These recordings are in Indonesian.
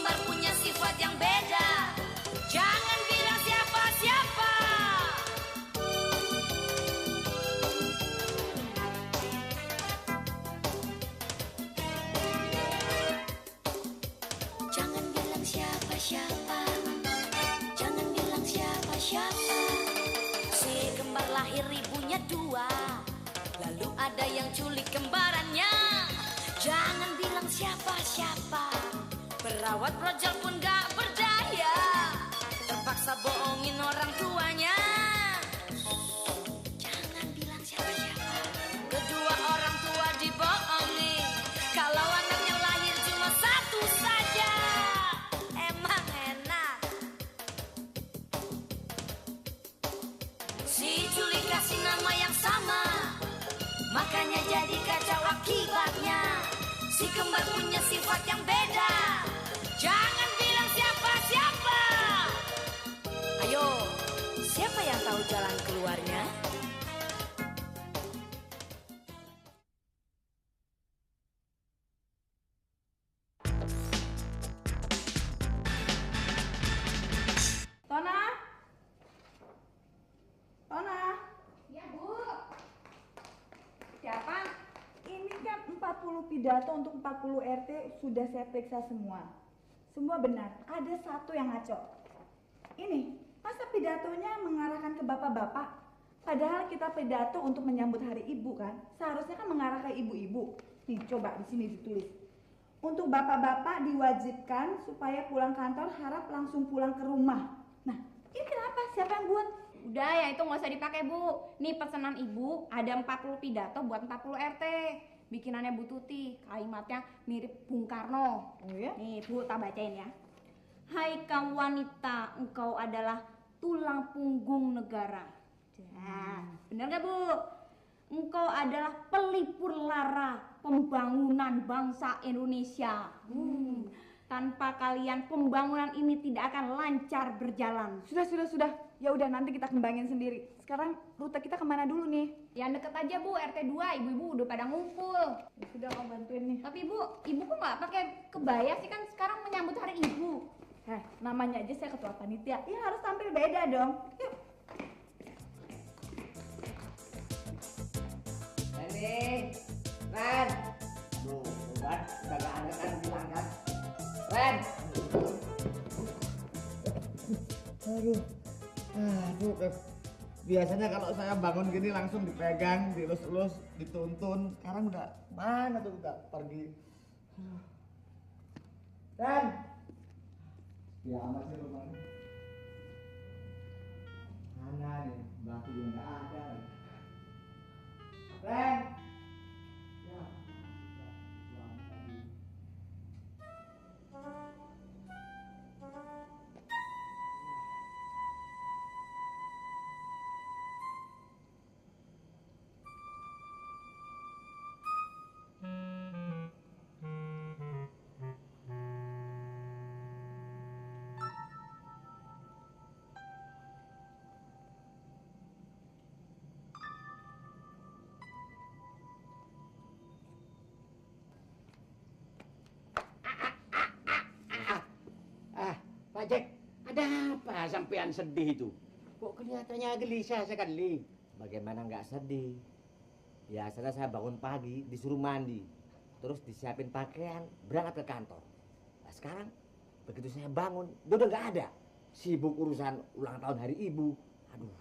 kembar punya sifat yang beda. Jangan bilang siapa-siapa. Jangan bilang siapa-siapa. Jangan bilang siapa-siapa. Si kembar lahir ibunya dua, lalu ada yang culik kembarannya. Jangan bilang siapa-siapa. Perawat brojol pun gak berdaya, terpaksa bohongin orang tuanya. Jangan bilang siapa-siapa. Kedua orang tua dibohongi, kalau anaknya lahir cuma satu saja. Emang enak. Si culik kasih nama yang sama, makanya jadi kacau akibatnya. Si kembar punya sifat yang beda. Jangan bilang siapa-siapa. Ayo, siapa yang tahu jalan keluarnya? Tona? Tona? Ya, Bu. Siapa? Ini kan 40 pidato untuk 40 RT sudah saya periksa semua. Semua benar, ada satu yang ngaco. Ini, masa pidatonya mengarahkan ke bapak-bapak? Padahal kita pidato untuk menyambut hari ibu kan? Seharusnya kan mengarah ke ibu-ibu. Nih, coba di sini ditulis. Untuk bapak-bapak diwajibkan supaya pulang kantor harap langsung pulang ke rumah. Nah, ini kenapa? Siapa yang buat? Udah ya, itu nggak usah dipakai, Bu. Nih pesanan Ibu ada 40 pidato buat 40 RT. Bikinannya Bu Tuti, kalimatnya mirip Bung Karno. Oh ya? Nih Bu, tak bacain ya. Hai kaum wanita, engkau adalah tulang punggung negara. Nah, bener gak Bu? Engkau adalah pelipur lara pembangunan bangsa Indonesia. Tanpa kalian pembangunan ini tidak akan lancar berjalan. Sudah. Ya udah nanti kita kembangin sendiri. Sekarang rute kita kemana dulu nih? Yang deket aja Bu, RT 2, ibu-ibu udah pada ngumpul. Ya sudah, kamu bantuin nih. Tapi ibu kok nggak pakai kebaya sih, kan sekarang menyambut hari ibu. Namanya aja saya ketua panitia. Ya harus tampil beda dong. Yuk. Ren. Duh, udah gak ada kan bilang kan. Ren. Aduh. Biasanya kalau saya bangun gini langsung dipegang, dilus-lus, dituntun. Sekarang udah mana tuh, udah pergi. Ren. Ya amat sih rumah. Mana nih? Batu juga nggak ada. Ren. Ya. Pak Jack, ada apa sampean sedih itu? Kok kelihatannya gelisah sekali? Bagaimana nggak sedih? Biasanya saya bangun pagi, disuruh mandi, terus disiapin pakaian, berangkat ke kantor. Nah, sekarang begitu saya bangun, dia udah nggak ada. Sibuk urusan ulang tahun hari ibu. Aduh.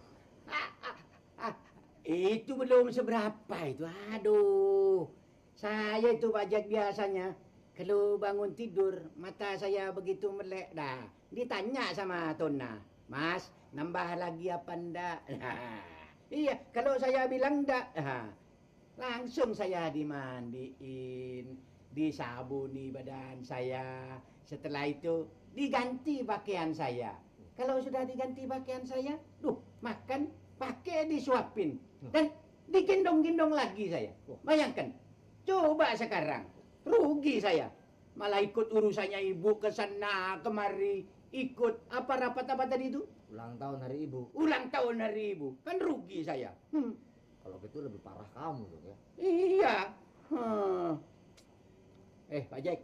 Itu belum seberapa itu. Aduh, saya itu Pak Jack biasanya kalau bangun tidur, mata saya begitu melek dah. Ditanya sama Tona, Mas, nambah lagi apa ndak? Iya, kalau saya bilang ndak, langsung saya dimandiin, disabuni badan saya. Setelah itu diganti pakaian saya. Kalau sudah diganti pakaian saya, makan pakai disuapin dan digendong-gendong lagi saya. Bayangkan, coba sekarang rugi saya. Malah ikut urusannya ibu ke sana kemari. Ikut apa rapat apa tadi itu? Ulang tahun hari ibu. Ulang tahun hari ibu. Kan rugi saya. Kalau gitu lebih parah kamu dong ya. Iya. Pak Jack.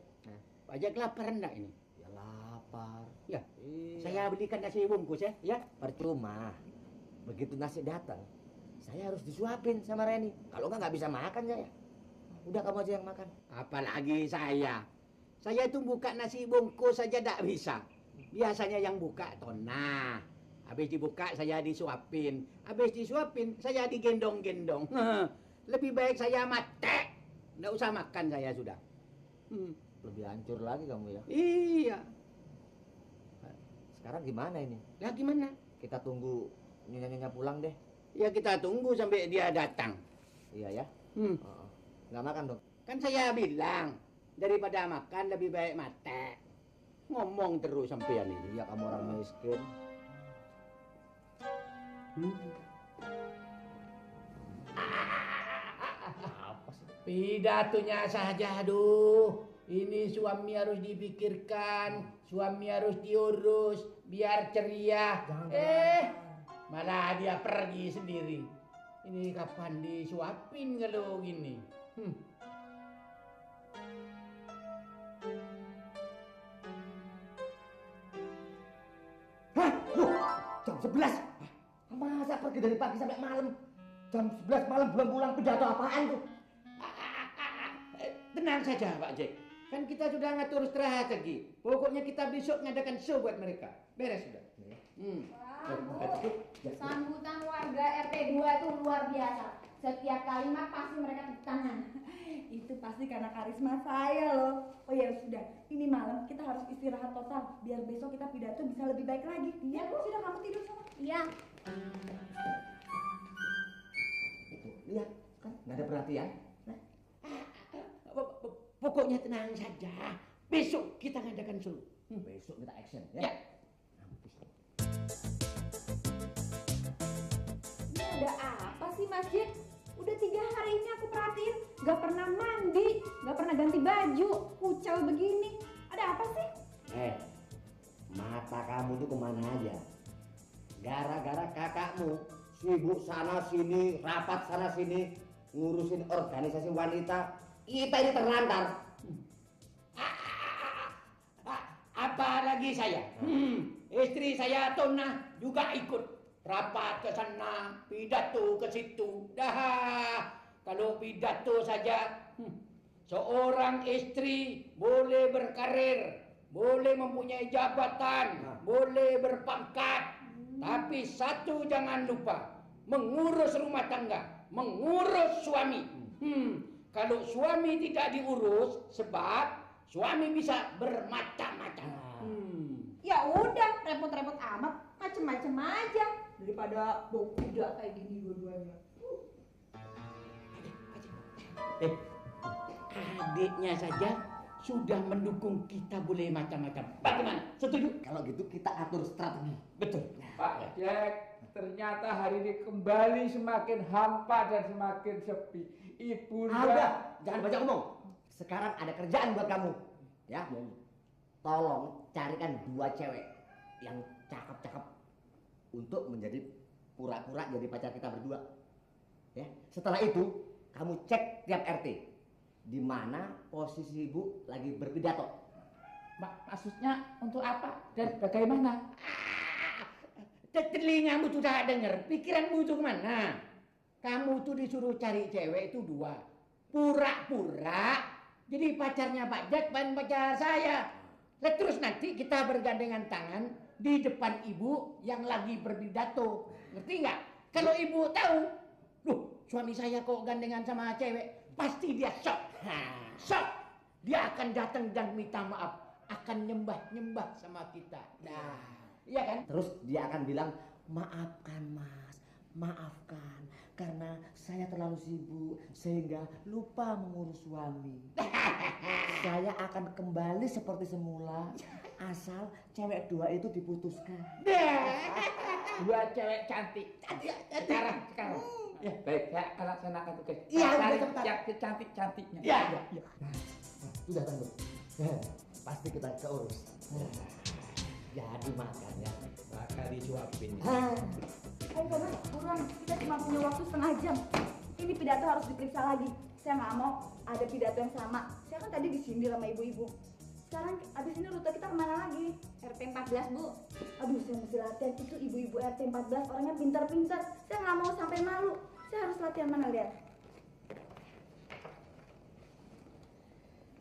Pak Jack lapar enggak ini? Ya lapar. Ya, Iya. saya belikan nasi bungkus ya. Ya. Percuma. Begitu nasi datang, saya harus disuapin sama Reni. Kalau nggak bisa makan saya. Udah kamu aja yang makan. Apalagi saya. Saya itu buka nasi bungkus saja tidak bisa. Biasanya yang buka Tona. Habis dibuka saya disuapin. Habis disuapin saya digendong-gendong. Lebih baik saya mati. Nggak usah makan saya sudah. Lebih hancur lagi kamu ya. Iya. Sekarang gimana ini? Lah gimana? Kita tunggu nyonya-nyonya pulang deh. Ya kita tunggu sampai dia datang. Iya ya. Hmm. Nggak makan dong. Kan saya bilang, daripada makan lebih baik mati. Ngomong terus sampean ini. Iya kamu orang miskin. Apa sih? Pidatonya saja, aduh. Ini suami harus dipikirkan, suami harus diurus, biar ceria. Malah dia pergi sendiri. Ini kapan disuapin kalau gini? Hah? Loh, jam 11. Masa pergi dari pagi sampai malam? Jam 11 malam belum pulang, pidato apaan tuh? Tenang saja Pak Jack. Kan kita sudah ngatur strategi. Pokoknya kita besok ngadakan show buat mereka. Beres sudah. Sambutan warga RT 2 itu luar biasa. Setiap kalimat pasti mereka tepuk tangan. Itu pasti karena karisma saya loh. Oh ya sudah, ini malam kita harus istirahat total biar besok kita pidato bisa lebih baik lagi. Iya Bu, sudah kamu tidur sana. Iya. Itu, lihat kan nggak ada perhatian. Pokoknya tenang saja. Besok kita ngadakan show. Besok kita action ya. Ya. Ini ada apa sih Mas Jack? Udah 3 hari ini aku perhatiin, gak pernah mandi, gak pernah ganti baju, kucel begini. Ada apa sih? Mata kamu tuh kemana aja? Gara-gara kakakmu sibuk sana sini, rapat sana sini, ngurusin organisasi wanita, kita ini terlantar. Apalagi saya. Istri saya Tona juga ikut. Rapat ke sana, pidato ke situ. Dah, kalau pidato saja, seorang istri boleh berkarir, boleh mempunyai jabatan, boleh berpangkat. Tapi satu jangan lupa, mengurus rumah tangga, mengurus suami. Kalau suami tidak diurus, sebab suami bisa bermacam-macam. Ya udah, repot-repot amat, macem-macem aja daripada bau kuda kayak gini dua-duanya. Adiknya saja sudah mendukung kita boleh macam-macam. Bagaimana? Setuju? Kalau gitu kita atur strategi. Betul. Pak Jack, ternyata hari ini kembali semakin hampa dan semakin sepi. Ibunda. Udah, jangan banyak ngomong. Sekarang ada kerjaan buat kamu. Ya. Tolong carikan 2 cewek yang cakep-cakep untuk menjadi pura-pura jadi pacar kita berdua. Ya. Setelah itu, kamu cek tiap RT di mana posisi ibu lagi berpidato. Maksudnya untuk apa dan bagaimana? Telingamu tuh tak dengar, pikiranmu itu kemana? Kamu tuh disuruh cari cewek itu 2. Pura-pura jadi pacarnya Pak Jack dan pacar saya. Terus nanti kita bergandengan tangan di depan ibu yang lagi berpidato. Ngerti nggak? Kalau ibu tahu, loh suami saya kok gandengan sama cewek, pasti dia shock. Shock. Dia akan datang dan minta maaf, akan nyembah-nyembah sama kita. Nah, iya kan? Terus dia akan bilang, maafkan mas, maafkan karena saya terlalu sibuk sehingga lupa mengurus suami. Saya akan kembali seperti semula asal cewek 2 itu diputuskan. 2 cewek cantik. Sekarang. Ya, baik. Ya, kalau saya akan tugas. Iya, cari cepat. yang cantik-cantiknya. Ya. Sudah tunggu. Pasti kita keurus. Jadi makan ya. Bakal disuapin. Ayo Mas, buruan, kita cuma punya waktu setengah jam. Ini pidato harus diperiksa lagi. Saya nggak mau ada pidato yang sama. Saya kan tadi disindir sama ibu-ibu. Sekarang abis ini rute kita kemana lagi? RT 14, Bu. Aduh, saya mesti latihan. Itu ibu-ibu RT 14 orangnya pintar-pintar. Saya nggak mau sampai malu. Saya harus latihan. Mana lihat.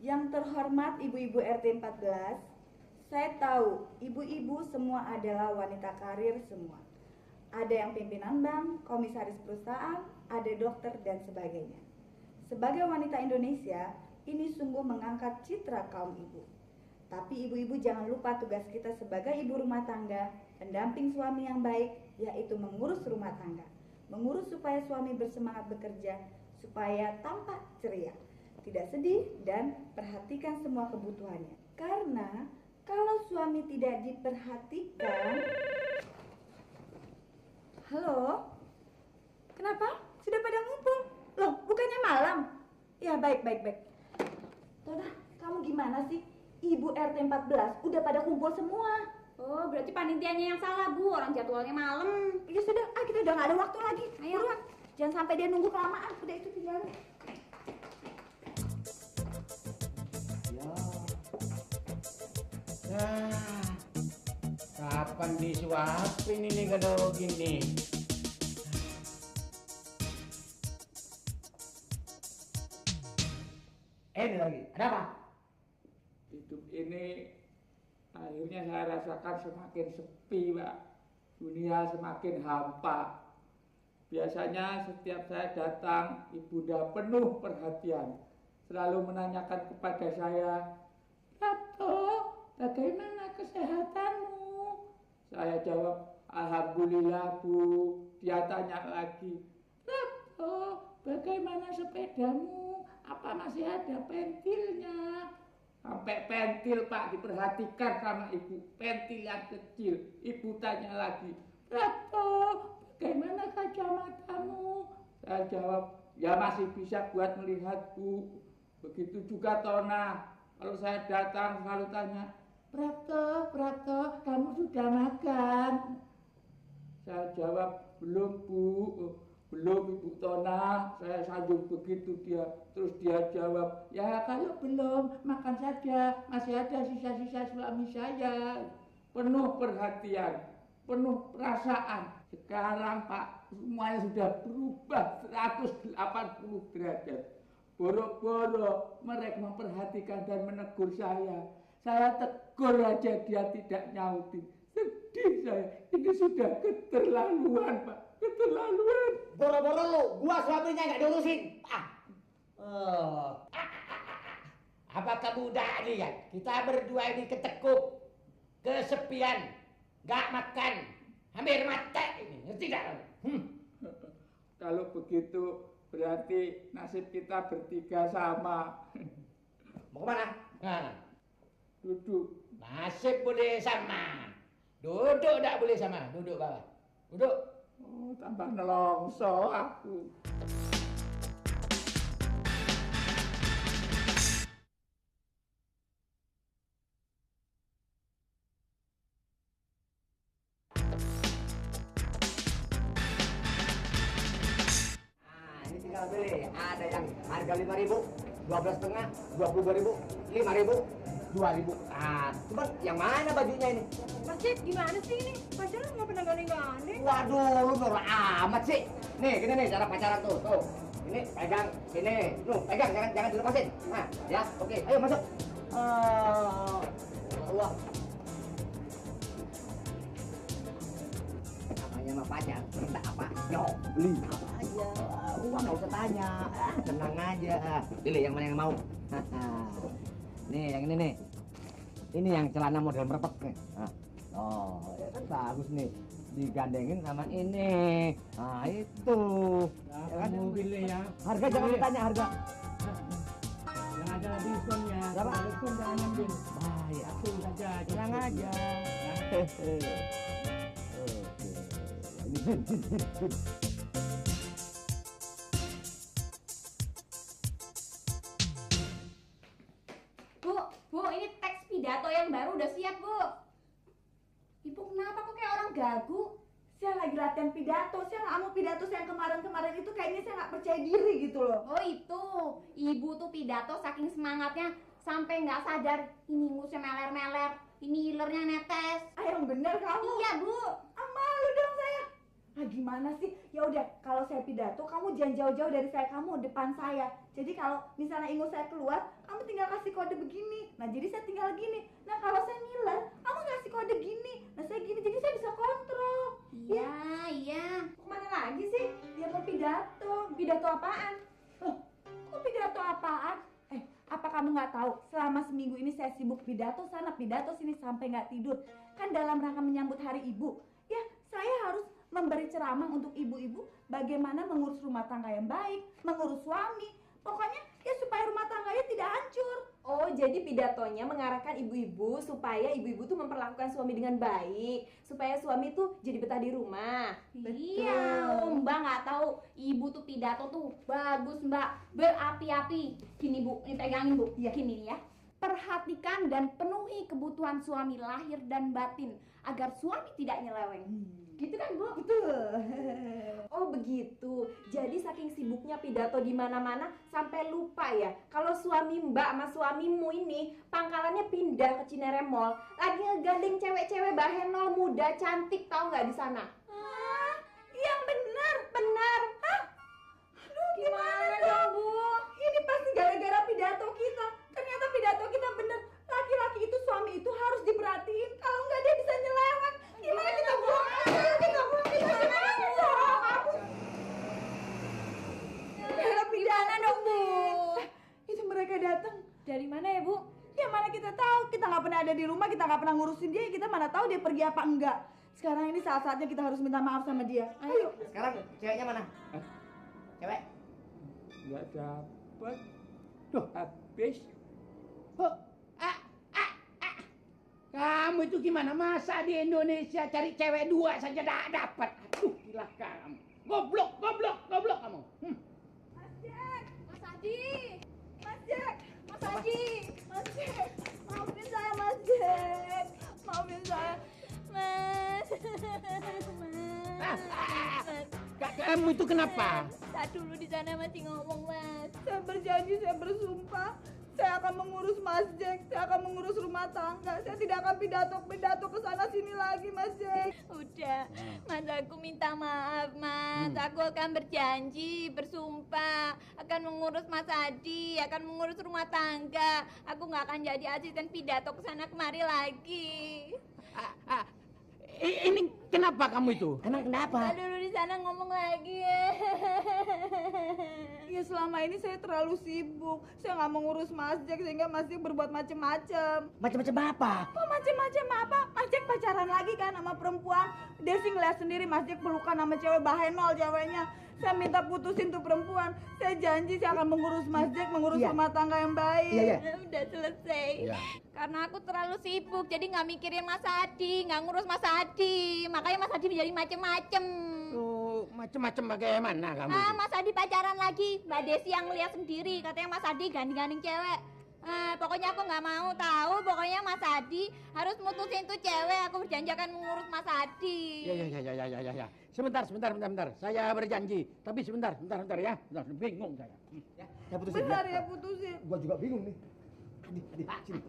Yang terhormat ibu-ibu RT 14, saya tahu ibu-ibu semua adalah wanita karir semua. Ada yang pimpinan bank, komisaris perusahaan, ada dokter dan sebagainya. Sebagai wanita Indonesia, ini sungguh mengangkat citra kaum ibu. Tapi ibu-ibu jangan lupa tugas kita sebagai ibu rumah tangga, pendamping suami yang baik, yaitu mengurus rumah tangga. Mengurus supaya suami bersemangat bekerja, supaya tampak ceria, tidak sedih, dan perhatikan semua kebutuhannya. Karena kalau suami tidak diperhatikan... Halo? Kenapa? Sudah pada ngumpul? Loh, bukannya malam? Ya, baik. Tona, kamu gimana sih? Ibu RT 14 udah pada kumpul semua. Oh, berarti panitianya yang salah, Bu. Orang jadwalnya malam. Ya sudah, kita udah gak ada waktu lagi. Ayo. Buruan. Jangan sampai dia nunggu kelamaan. Udah itu tinggalin. Nah, kapan disuapin ini kalau gini? Ini lagi, ada apa? Hidup ini akhirnya saya rasakan semakin sepi, Pak. Dunia semakin hampa. Biasanya setiap saya datang, ibunda penuh perhatian. Selalu menanyakan kepada saya, "Prato, bagaimana kesehatanmu?" Saya jawab, "Alhamdulillah, Bu." Dia tanya lagi, "Prato, bagaimana sepedamu? Apa masih ada pentilnya?" Sampai pentil, Pak, diperhatikan sama ibu. Pentil yang kecil. Ibu tanya lagi, "Prato, bagaimana kacamatamu?" Saya jawab, "Ya masih bisa buat melihat, Bu." Begitu juga Tona. Kalau saya datang selalu tanya, Prato, kamu sudah makan?" Saya jawab, "Belum, Bu." "Belum, Ibu Tona." Saya sanjung begitu dia. Terus dia jawab, "Ya kalau belum, makan saja. Masih ada sisa-sisa suami saya." Penuh perhatian, penuh perasaan. Sekarang, Pak, semuanya sudah berubah 180 derajat. Boro-boro mereka memperhatikan dan menegur saya. Saya tegur aja dia tidak nyautin. Sedih saya. Ini sudah keterlaluan, Pak. Keterlaluan. Boro-boro lu, gua suaminya nggak diurusin. Apa kamu udah lihat? Kita berdua ini ketekuk, kesepian, gak makan, hampir mati ini, ngerti gak? Kalau begitu berarti nasib kita bertiga sama. Mau kemana? Nah, Duduk. nasib boleh sama, duduk tak boleh sama, duduk bawah, duduk. Oh, tambah nelongso aku. Ini tinggal beli. Ada yang harga 5.000, 12,5, 22.000, 5.000, 2.000. Cuman yang mana bajunya ini? Mas Cip, gimana sih ini? Pacaran nggak pernah gandeng-gandeng. Waduh, lu norak amat sih. Nih, gini nih cara pacaran tuh. Tuh. Ini pegang, ini. Nuh, pegang, jangan dilepasin. Nah, ya, oke. Ayo masuk. Allah. Namanya mah pacar, minta apa? Yo, beli apa aja. Uang nggak usah tanya. Tenang aja. Pilih yang mana yang mau. Nih, yang ini nih. Ini yang celana model merepek nih. Oh, ya kan bagus nih. Digandengin sama ini. Nah, itu. Ya kan? Kamu pilih ya. Harga jangan ditanya harga. Yang ada diskonnya. Berapa? Ada diskon jangan ambil. Bahaya. Langsung saja. Tenang aja. Oke. Ini Jin. Bu, ini teks pidato yang baru udah siap, Bu. Ibu kenapa kok kayak orang gagu? Saya lagi latihan pidato. Saya nggak mau pidato saya yang kemarin-kemarin itu. Kayaknya saya nggak percaya diri gitu loh. Oh itu, ibu tuh pidato saking semangatnya sampai nggak sadar ini ingusnya meler-meler, ini ilernya netes. Yang bener kamu. Iya Bu. Malu dong saya. Ah gimana sih? Ya udah, kalau saya pidato kamu jangan jauh-jauh dari saya, kamu depan saya. Jadi kalau misalnya ingus saya keluar, kamu tinggal kasih kode begini. Nah jadi saya tinggal gini. Nah kalau saya ngiler, kamu kasih kode gini. Nah saya gini, jadi saya bisa kontrol. Iya, iya. Kemana lagi sih? Dia mau pidato. Pidato apaan? Kok pidato apaan? Apa kamu nggak tahu? Selama seminggu ini saya sibuk pidato sana, pidato sini sampai nggak tidur. Kan dalam rangka menyambut Hari Ibu. Ya, saya harus memberi ceramah untuk ibu-ibu bagaimana mengurus rumah tangga yang baik, mengurus suami. Pokoknya ya supaya rumah tangganya tidak hancur. Oh, jadi pidatonya mengarahkan ibu-ibu supaya ibu-ibu tuh memperlakukan suami dengan baik, supaya suami tuh jadi betah di rumah. Iya, Mbak nggak tahu. Ibu tuh pidato tuh bagus Mbak, berapi-api. Gini Bu, ini pegangin Bu. Iya. Gini ya. Perhatikan dan penuhi kebutuhan suami lahir dan batin agar suami tidak nyeleweng. Gitu kan Bu? Betul. Oh begitu. Jadi saking sibuknya pidato di mana-mana sampai lupa ya kalau suami Mbak sama suamimu ini pangkalannya pindah ke Cinere Mall, lagi ngegandeng cewek-cewek bahenol muda cantik, tahu nggak di sana? Yang benar. Benar. Aduh, Gimana dong Bu? Ini pasti gara-gara pidato kita. Ternyata pidato kita bener. Laki-laki itu, suami itu harus diperhatiin. Kalau enggak dia bisa nyeleweng. Gimana kita buang aja? Kita buang, kita nyeleweng. Gara pidana dong Bu. Itu mereka datang. Dari mana ya Bu? Ya mana kita tahu. Kita nggak pernah ada di rumah. Kita nggak pernah ngurusin dia. Kita mana tahu dia pergi apa enggak. Sekarang ini saat-saatnya kita harus minta maaf sama dia. Ayo. Sekarang ceweknya mana? Cewek? Nggak dapat. Duh, habis. Oh, kamu itu gimana? Masa di Indonesia cari cewek 2 saja tidak dapat? Aduh, gila kamu. Goblok kamu. Mas Jack. Mas Adi. Mas Jack. Mas Adi. Mas Jack. Maafin saya Mas Jack. Maafin saya. Mas. Kamu itu kenapa? Saat dulu di sana masih ngomong Mas. Saya berjanji, saya bersumpah, saya akan mengurus Mas Jack, saya akan mengurus rumah tangga. Saya tidak akan pidato ke sana sini lagi, Mas Jack. Udah, Mas aku minta maaf Mas. Aku akan berjanji, bersumpah akan mengurus Mas Adi, akan mengurus rumah tangga. Aku nggak akan jadi asisten pidato ke sana kemari lagi. Ini kenapa kamu itu? Emang kenapa? Dulu di sana ngomong lagi. Ya selama ini saya terlalu sibuk, saya nggak mengurus Mas Jack sehingga Mas Jack berbuat macem-macem. Macam-macam apa? Kok macem-macem apa? Mas Jack pacaran lagi kan sama perempuan. Desi ngeliat sendiri Mas Jack pelukan sama cewek bahenol ceweknya. Saya minta putusin tuh perempuan. Saya janji saya akan mengurus Mas Jack, mengurus Iya. rumah tangga yang baik. Iya. Udah selesai. Iya. Karena aku terlalu sibuk, jadi nggak mikirin Mas Adi, nggak ngurus Mas Adi. Makanya Mas Adi menjadi macem-macem. Oh, macam-macam bagaimana kamu? Mas Adi pacaran lagi. Mbak Desi yang lihat sendiri, katanya Mas Adi ganding-ganding cewek. Pokoknya aku nggak mau tahu. Pokoknya Mas Adi harus mutusin tuh cewek. Aku berjanji akan mengurus Mas Adi. Ya. Sebentar. Saya berjanji. Tapi sebentar ya. Bentar, bingung saya. Ya, saya putusin. Benar ya putusin. Gua juga bingung nih. Adik, sini.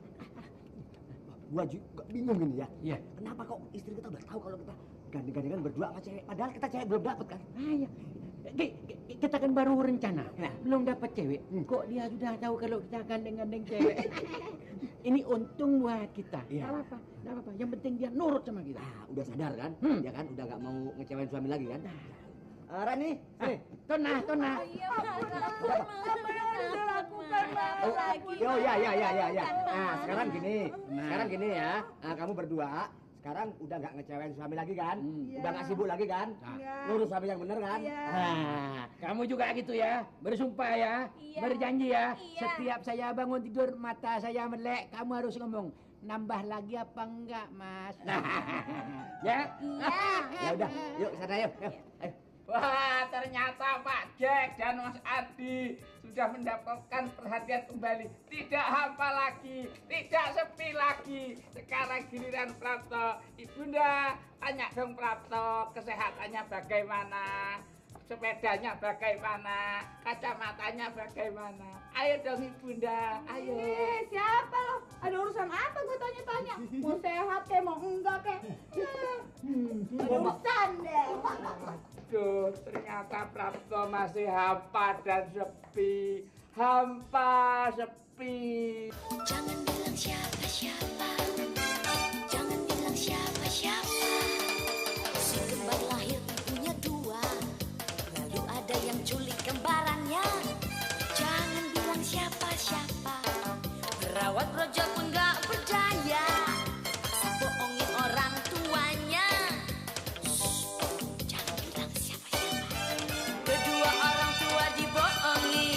Gua juga bingung ini ya. Iya. Kenapa kok istri kita udah tahu kalau kita gandeng-gandengan berdua sama cewek? Padahal kita cewek belum dapet kan? Iya. Kita kan baru rencana, Ya. belum dapat cewek. Kok dia sudah tahu kalau kita gandeng-gandeng cewek? Ini untung buat kita. Iya. Nggak apa-apa. Yang penting dia nurut sama kita. Nah, udah sadar kan? Ya kan? Udah gak mau ngecewain suami lagi kan? Rani, sini. Tona. Iya, Mas. Apa yang harus saya lakukan, Mas? Ya. Nah, sekarang gini ya. Nah, kamu berdua sekarang udah gak ngecewain suami lagi kan? Iya. Udah gak sibuk lagi kan? Iya. Ngurus suami yang bener kan? Iya. Nah, kamu juga gitu ya, bersumpah ya, Iya. berjanji ya. Iya. Setiap saya bangun tidur, mata saya melek, kamu harus ngomong, nambah lagi apa enggak, Mas? Ya? Iya. Ya udah, yuk sana yuk. Ayo. Wah, ternyata Pak Jack dan Mas Adi sudah mendapatkan perhatian kembali. Tidak hampa lagi, tidak sepi lagi. Sekarang giliran Prapto. Ibunda, tanya dong Prapto, kesehatannya bagaimana? sepedanya bagaimana, kacamatanya bagaimana. Ayo dong Ibunda, ayo. Siapa lo? Ada urusan apa gue tanya-tanya? Mau sehat kayak mau enggak kayak? Ada urusan deh. Aduh, ternyata Prapto masih hampa dan sepi. Hampa, sepi. Jangan bilang siapa-siapa, jangan bilang siapa-siapa. Si kembar lahir ibunya dua, lalu ada yang culik kembarannya. Jangan bilang siapa-siapa, perawat roja pun gak berdaya, bohongin orang tuanya. Jangan bilang siapa-siapa. Kedua orang tua dibohongi,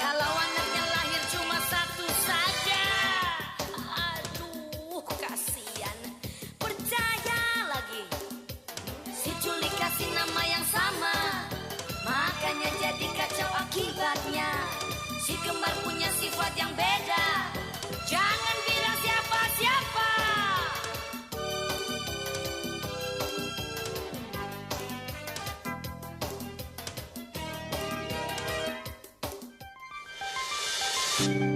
kalau anaknya lahir cuma satu saja. Aduh, kasihan. Percaya lagi, si culik kasih nama yang sama, makanya jadi kacau akibatnya. Si kembar punya sifat yang beda. Jangan bilang siapa-siapa. Thank